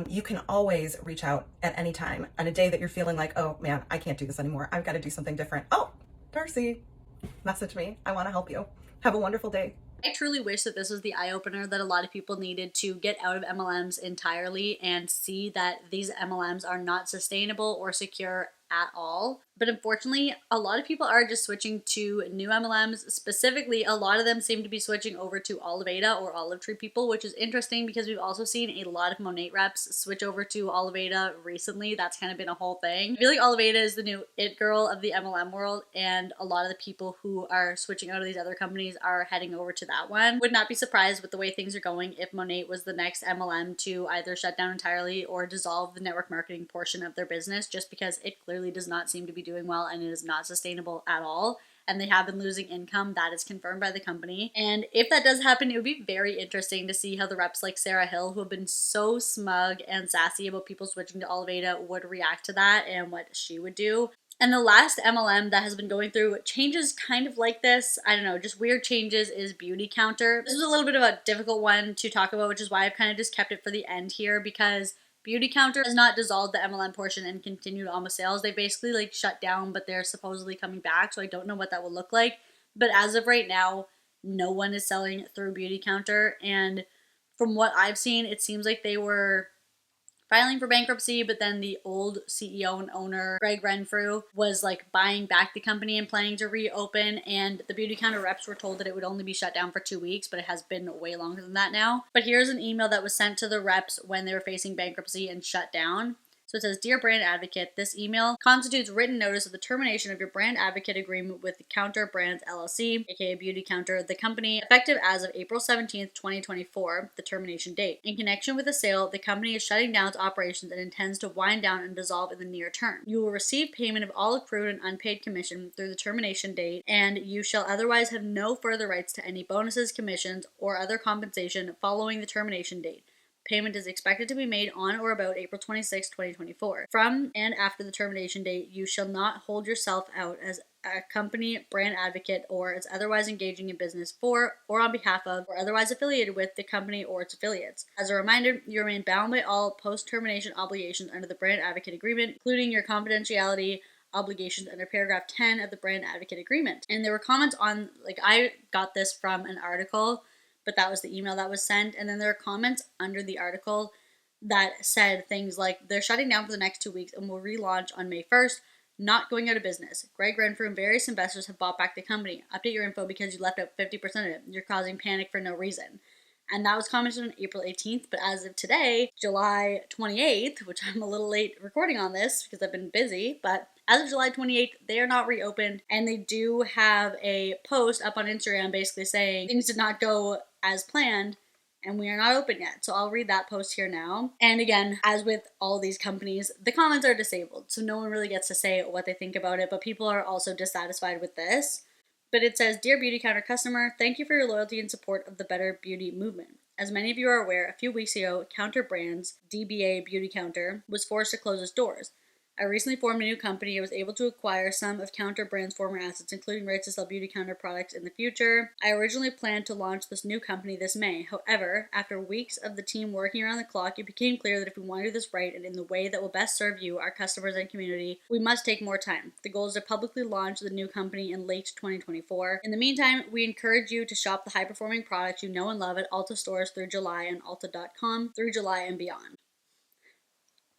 K: You can always reach out at any time on a day that you're feeling like, oh man, I can't do this anymore. I've got to do something different. Oh, Darcy, message me. I want to help you. Have a wonderful day.
A: I truly wish that this was the eye-opener that a lot of people needed to get out of MLMs entirely and see that these MLMs are not sustainable or secure at all. But unfortunately, a lot of people are just switching to new MLMs. Specifically, a lot of them seem to be switching over to Oliveda or Olive Tree people, which is interesting because we've also seen a lot of Monat reps switch over to Oliveda recently. That's kind of been a whole thing. I feel like Oliveda is the new it girl of the MLM world, and a lot of the people who are switching out of these other companies are heading over to that one. Would not be surprised with the way things are going if Monat was the next MLM to either shut down entirely or dissolve the network marketing portion of their business, just because it clearly does not seem to be doing well and it is not sustainable at all. And they have been losing income. That is confirmed by the company. And if that does happen, it would be very interesting to see how the reps like Sarah Hill, who have been so smug and sassy about people switching to Oliveda, would react to that and what she would do. And the last MLM that has been going through changes kind of like this, I don't know, just weird changes, is Beautycounter. This was a little bit of a difficult one to talk about, which is why I've kind of just kept it for the end here, because Beautycounter has not dissolved the MLM portion and continued on with sales. They basically like shut down, but they're supposedly coming back, so I don't know what that will look like. But as of right now, no one is selling through Beautycounter, and from what I've seen, it seems like they were filing for bankruptcy, but then the old CEO and owner, Greg Renfrew, was like buying back the company and planning to reopen, and the Beautycounter reps were told that it would only be shut down for 2 weeks, but it has been way longer than that now. But here's an email that was sent to the reps when they were facing bankruptcy and shut down. So it says, "Dear Brand Advocate, this email constitutes written notice of the termination of your Brand Advocate agreement with the Counter Brands LLC, aka Beautycounter, the company, effective as of April 17th, 2024, the termination date. In connection with the sale, the company is shutting down its operations and intends to wind down and dissolve in the near term. You will receive payment of all accrued and unpaid commission through the termination date, and you shall otherwise have no further rights to any bonuses, commissions, or other compensation following the termination date. Payment is expected to be made on or about April 26, 2024. From and after the termination date, you shall not hold yourself out as a company, brand advocate, or as otherwise engaging in business for, or on behalf of, or otherwise affiliated with the company or its affiliates. As a reminder, you remain bound by all post-termination obligations under the Brand Advocate Agreement, including your confidentiality obligations under paragraph 10 of the Brand Advocate Agreement." And there were comments on, like, I got this from an article, but that was the email that was sent. And then there are comments under the article that said things like, "They're shutting down for the next 2 weeks and will relaunch on May 1st, not going out of business. Greg Renfrew and various investors have bought back the company. Update your info because you left out 50% of it. You're causing panic for no reason." And that was commented on April 18th, but as of today, July 28th, which I'm a little late recording on this because I've been busy, but as of July 28th, they are not reopened, and they do have a post up on Instagram basically saying things did not go as planned, and we are not open yet. So I'll read that post here now. And again, as with all these companies, the comments are disabled, so no one really gets to say what they think about it, but people are also dissatisfied with this. But it says, "Dear Beautycounter customer, thank you for your loyalty and support of the Better Beauty movement. As many of you are aware, a few weeks ago, Counter Brands, DBA Beautycounter, was forced to close its doors. I recently formed a new company and was able to acquire some of Counter Brand's former assets, including rights to sell Beautycounter products in the future. I originally planned to launch this new company this May. However, after weeks of the team working around the clock, it became clear that if we want to do this right and in the way that will best serve you, our customers and community, we must take more time. The goal is to publicly launch the new company in late 2024. In the meantime, we encourage you to shop the high-performing products you know and love at Ulta stores through July and Ulta.com through July and beyond.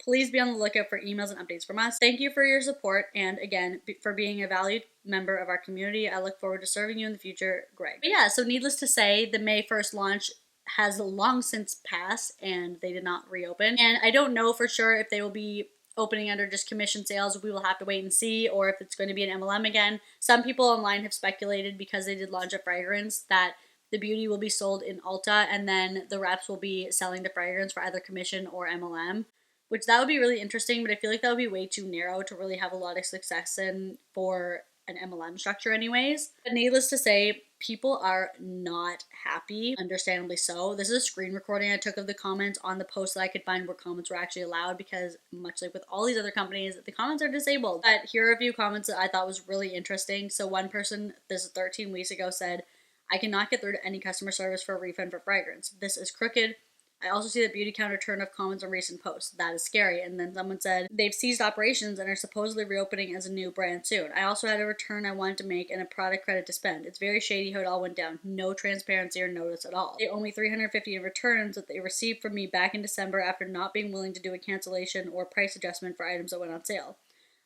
A: Please be on the lookout for emails and updates from us. Thank you for your support and, again, for being a valued member of our community. I look forward to serving you in the future, Greg." But yeah, so needless to say, the May 1st launch has long since passed and they did not reopen. And I don't know for sure if they will be opening under just commission sales. We will have to wait and see, or if it's going to be an MLM again. Some people online have speculated, because they did launch a fragrance, that the beauty will be sold in Ulta and then the reps will be selling the fragrance for either commission or MLM. Which that would be really interesting, but I feel like that would be way too narrow to really have a lot of success in for an MLM structure anyways. But needless to say, people are not happy, understandably so. This is a screen recording I took of the comments on the post that I could find where comments were actually allowed, because much like with all these other companies, the comments are disabled. But here are a few comments that I thought was really interesting. So one person, this is 13 weeks ago, said, "I cannot get through to any customer service for a refund for fragrance. This is crooked. I also see that Beautycounter turned off comments on recent posts. That is scary." And then someone said, "They've ceased operations and are supposedly reopening as a new brand soon. I also had a return I wanted to make and a product credit to spend. It's very shady how it all went down. No transparency or notice at all. They owe me $350 in returns that they received from me back in December after not being willing to do a cancellation or price adjustment for items that went on sale.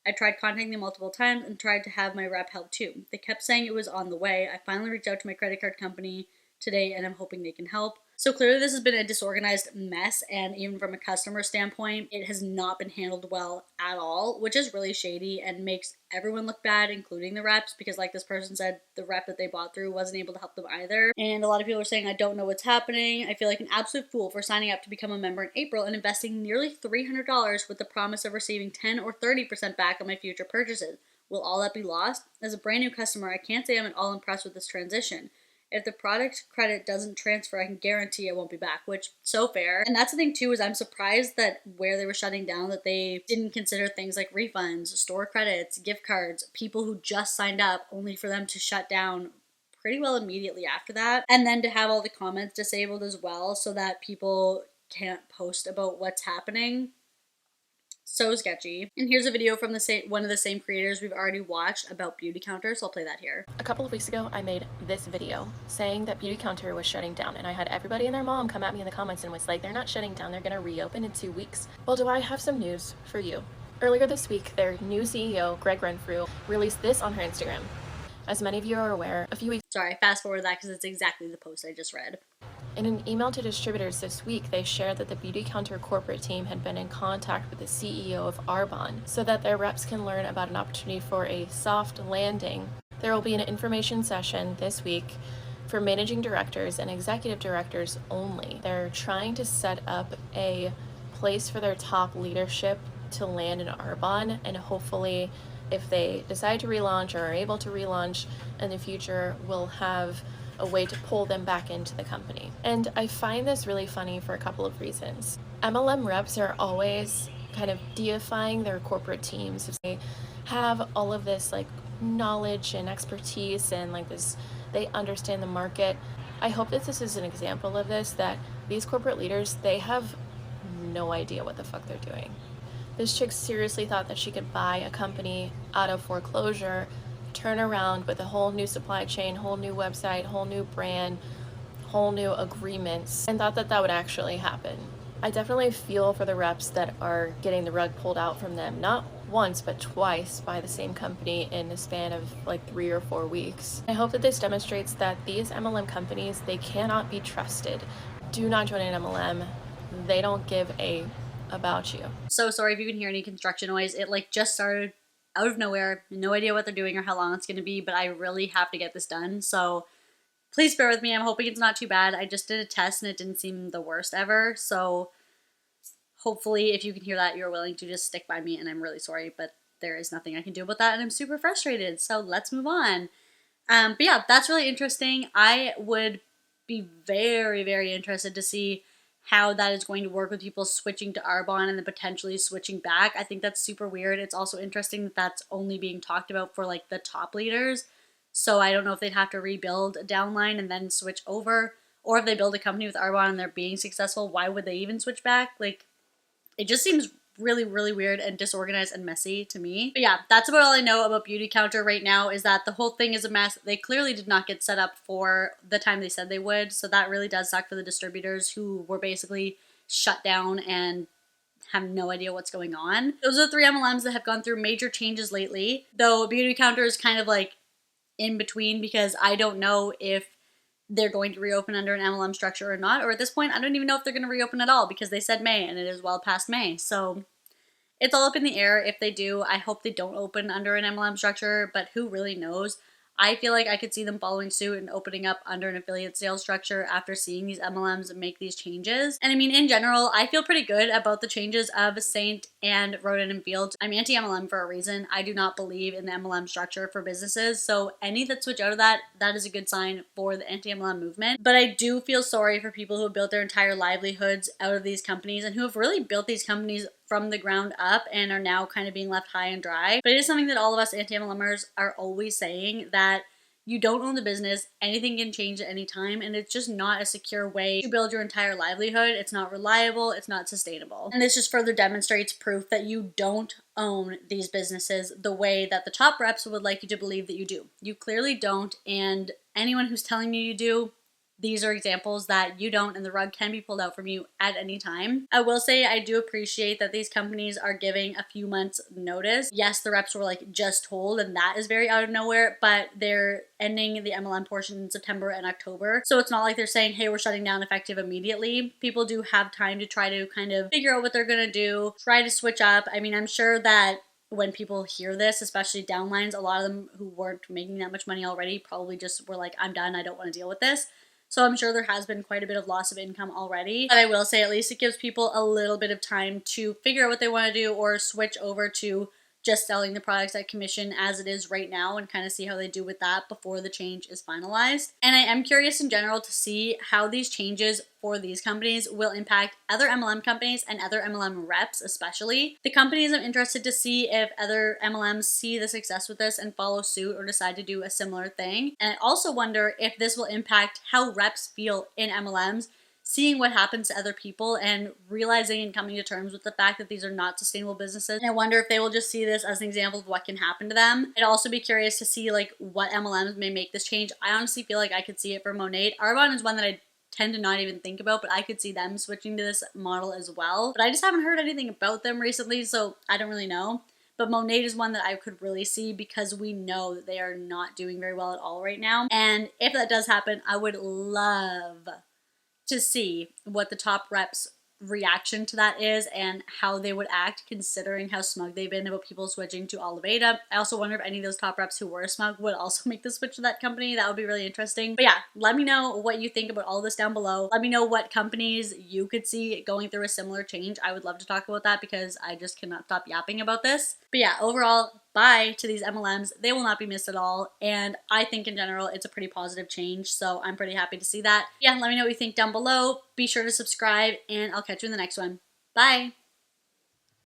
A: I tried contacting them multiple times and tried to have my rep help too. They kept saying it was on the way. I finally reached out to my credit card company today and I'm hoping they can help. So clearly this has been a disorganized mess, and even from a customer standpoint, it has not been handled well at all, which is really shady and makes everyone look bad, including the reps, because like this person said, the rep that they bought through wasn't able to help them either. And a lot of people are saying, I don't know what's happening. I feel like an absolute fool for signing up to become a member in April and investing nearly $300 with the promise of receiving 10 or 30% back on my future purchases. Will all that be lost? As a brand new customer, I can't say I'm at all impressed with this transition. If the product credit doesn't transfer, I can guarantee I won't be back, which so fair. And that's the thing too, is I'm surprised that where they were shutting down, that they didn't consider things like refunds, store credits, gift cards, people who just signed up, only for them to shut down pretty well immediately after that. And then to have all the comments disabled as well so that people can't post about what's happening. So sketchy. And here's a video from one of the same creators we've already watched about Beautycounter, so I'll play that here.
I: A couple of weeks ago, I made this video saying that Beautycounter was shutting down, and I had everybody and their mom come at me in the comments and was like, they're not shutting down, they're gonna reopen in 2 weeks. Well, do I have some news for you? Earlier this week, their new CEO, Greg Renfrew, released this on her Instagram. As many of you are aware, a few weeks—
A: Sorry, fast forward that because it's exactly the post I just read.
I: In an email to distributors this week, they shared that the Beautycounter corporate team had been in contact with the CEO of Arbonne so that their reps can learn about an opportunity for a soft landing. There will be an information session this week for managing directors and executive directors only. They're trying to set up a place for their top leadership to land in Arbonne, and hopefully if they decide to relaunch or are able to relaunch in the future, we'll have a way to pull them back into the company. And I find this really funny for a couple of reasons. MLM reps are always kind of deifying their corporate teams. They have all of this like knowledge and expertise and like this, they understand the market. I hope that this is an example of this, that these corporate leaders, they have no idea what the fuck they're doing. This chick seriously thought that she could buy a company out of foreclosure, turn around with a whole new supply chain, whole new website, whole new brand, whole new agreements, and thought that that would actually happen. I definitely feel for the reps that are getting the rug pulled out from them, not once but twice by the same company in a span of like 3 or 4 weeks. I hope that this demonstrates that these MLM companies, they cannot be trusted. Do not join an MLM. They don't give a about you.
A: So sorry if you can hear any construction noise. It like just started out of nowhere. No idea what they're doing or how long it's going to be, but I really have to get this done. So please bear with me. I'm hoping it's not too bad. I just did a test and it didn't seem the worst ever. So hopefully if you can hear that, you're willing to just stick by me, and I'm really sorry, but there is nothing I can do about that and I'm super frustrated. So let's move on. But yeah, that's really interesting. I would be very, very interested to see how that is going to work with people switching to Arbonne and then potentially switching back. I think that's super weird. It's also interesting that that's only being talked about for like the top leaders. So I don't know if they'd have to rebuild a downline and then switch over, or if they build a company with Arbonne and they're being successful, why would they even switch back? Like, it just seems really, really weird and disorganized and messy to me. But yeah, that's about all I know about Beautycounter right now, is that the whole thing is a mess. They clearly did not get set up for the time they said they would, so that really does suck for the distributors who were basically shut down and have no idea what's going on. Those are the 3 MLMs that have gone through major changes lately, though Beautycounter is kind of like in between, because I don't know if they're going to reopen under an MLM structure or not, or at this point I don't even know if they're going to reopen at all, because they said May and it is well past May. So it's all up in the air. If they do, I hope they don't open under an MLM structure, but who really knows? I feel like I could see them following suit and opening up under an affiliate sales structure after seeing these MLMs make these changes. And I mean, in general, I feel pretty good about the changes of Seint and Rodan and Fields. I'm anti-MLM for a reason. I do not believe in the MLM structure for businesses. So any that switch out of that, that is a good sign for the anti-MLM movement. But I do feel sorry for people who have built their entire livelihoods out of these companies and who have really built these companies from the ground up and are now kind of being left high and dry. But it is something that all of us anti-MLMers are always saying, that you don't own the business, anything can change at any time, and it's just not a secure way to build your entire livelihood. It's not reliable, it's not sustainable. And this just further demonstrates proof that you don't own these businesses the way that the top reps would like you to believe that you do. You clearly don't, and anyone who's telling you you do, these are examples that you don't, and the rug can be pulled out from you at any time. I will say I do appreciate that these companies are giving a few months notice. Yes, the reps were like just told, and that is very out of nowhere, but they're ending the MLM portion in September and October. So it's not like they're saying, hey, we're shutting down effective immediately. People do have time to try to kind of figure out what they're gonna do, try to switch up. I mean, I'm sure that when people hear this, especially downlines, a lot of them who weren't making that much money already probably just were like, I'm done, I don't want to deal with this. So I'm sure there has been quite a bit of loss of income already. But I will say at least it gives people a little bit of time to figure out what they want to do or switch over to just selling the products at commission as it is right now and kind of see how they do with that before the change is finalized. And I am curious in general to see how these changes for these companies will impact other MLM companies and other MLM reps especially. The companies I'm interested to see if other MLMs see the success with this and follow suit or decide to do a similar thing. And I also wonder if this will impact how reps feel in MLMs, seeing what happens to other people and realizing and coming to terms with the fact that these are not sustainable businesses. And I wonder if they will just see this as an example of what can happen to them. I'd also be curious to see like what MLMs may make this change. I honestly feel like I could see it for Monat. Arbonne is one that I tend to not even think about, but I could see them switching to this model as well. But I just haven't heard anything about them recently, so I don't really know. But Monat is one that I could really see because we know that they are not doing very well at all right now. And if that does happen, I would love to see what the top reps' reaction to that is and how they would act considering how smug they've been about people switching to Oliveda. I also wonder if any of those top reps who were smug would also make the switch to that company. That would be really interesting. But yeah, let me know what you think about all this down below. Let me know what companies you could see going through a similar change. I would love to talk about that because I just cannot stop yapping about this. But yeah, overall, bye to these MLMs. They will not be missed at all. And I think in general, it's a pretty positive change. So I'm pretty happy to see that. Yeah, let me know what you think down below. Be sure to subscribe and I'll catch you in the next one. Bye.